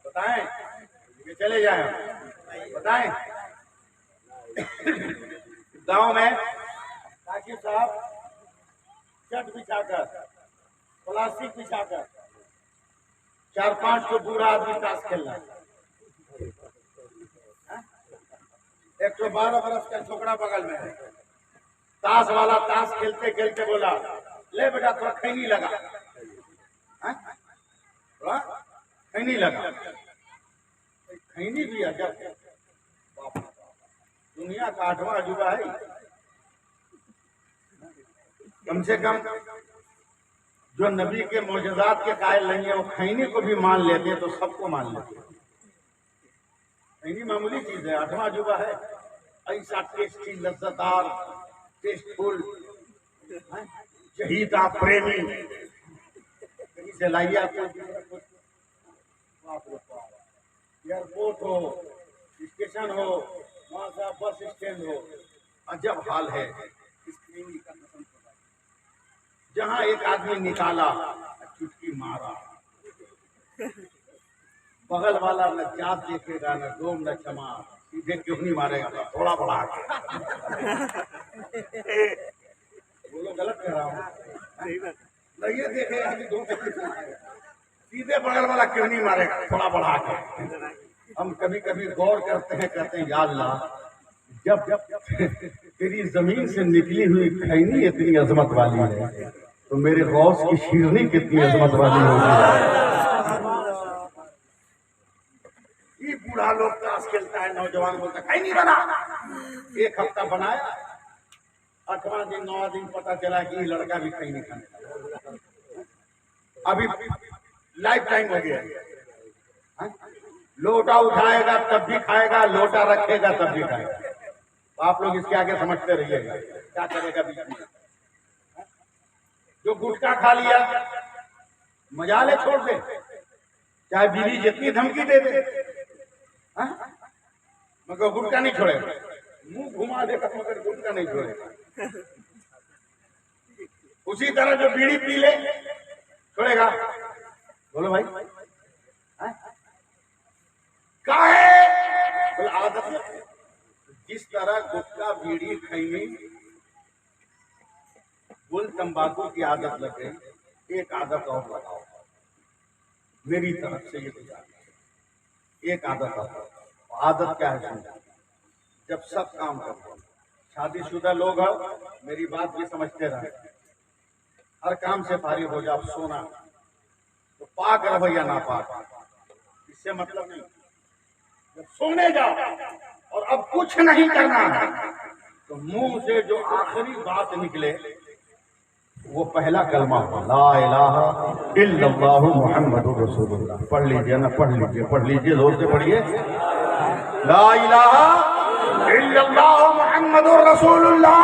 बताएं। ये चले जाए बताएं। गांव में साकिब साहब चट बिछाकर प्लास्टिक बिछाकर 4-5 को बूढ़ा आदमी ताश खेल रहा है। 112 बरस का छोकरा बगल में है। ताश वाला ताश खेलते खेलते बोला, ले बेटा थोड़ा खैनी लगा। थोड़ा खैनी लगा। खैनी भी अजब है, दुनिया का 8वां अजूबा है। कम से कम जो नबी के मोजज़ात के कायल नहीं है वो खैनी को भी मान लेते हैं, तो सबको मान लेते हैं। खैनी मामूली चीज है, 8वां अजूबा है। ऐसा टेस्टी, लज्जतदार, टेस्टफुल, चहीता प्रेमी कहीं से लाइए आपको। एयरपोर्ट हो, स्टेशन हो, वहां से बस स्टैंड हो, अजब हाल है इस खैनी का। कसम जहां एक आदमी निकाला चुटकी मारा, बगल वाला न जात देखेगा, न डोम, न क्षमा, सीधे क्यों नहीं मारेगा, थोड़ा बढ़ा के। बोलो गलत कह रहा हूँ, नहीं ये देखेगा कि दो सीधे बगल वाला क्यों नहीं मारेगा, थोड़ा बढ़ा के। हम कभी कभी गौर करते हैं, कहते हैं या अल्लाह, जब तेरी जमीन से निकली हुई खैनी इतनी अजमत वाली है, तो मेरे गौस की शीरनी कितनी अजमत वाली होगी। ये बूढ़ा लोग ताश खेलता है, नौजवान बोलता है खैनी बना। 1 हफ्ता बनाया, 8वां दिन 9वां दिन पता चला कि लड़का भी खैनी खाने लगा। अभी लाइफ टाइम हो गया। लोटा उठाएगा तब भी खाएगा, लोटा रखेगा तब भी खाएगा। तो आप लोग इसके आगे समझते रहिएगा क्या करेगा बीच में। जो गुटखा खा लिया मजाले छोड़ दे, चाहे बीवी जितनी धमकी दे दे, मगर गुटखा नहीं छोड़ेगा। मुंह घुमा देगा मगर गुटखा नहीं छोड़ेगा। उसी तरह जो बीड़ी पी ले छोड़ेगा। बोलो भाई काहे? बोले आदत है। जिस तरह गुटखा, बीड़ी, खैनी, गुल, तंबाकू की आदत लग गई, एक आदत और लगाओ। मेरी तरफ से ये गुजारिश, एक आदत और। आदत क्या है सुनो, जब सब काम करते, शादीशुदा लोग हो मेरी बात भी समझते रहे, हर काम से फारिग हो जाओ, सोना तो पाक रहो या ना पाक, इससे मतलब नहीं। जब सोने जाओ और अब कुछ नहीं करना है, तो मुंह से जो आखिरी बात निकले वो पहला कलमा हो, ला इलाहा इल्लल्लाहु मुहम्मदुर रसूलुल्लाह। पढ़ लीजिए ना, पढ़ लीजिए, जोर से पढ़िए। ला इलाहा इल्लल्लाहु मुहम्मदुर रसूलुल्लाह।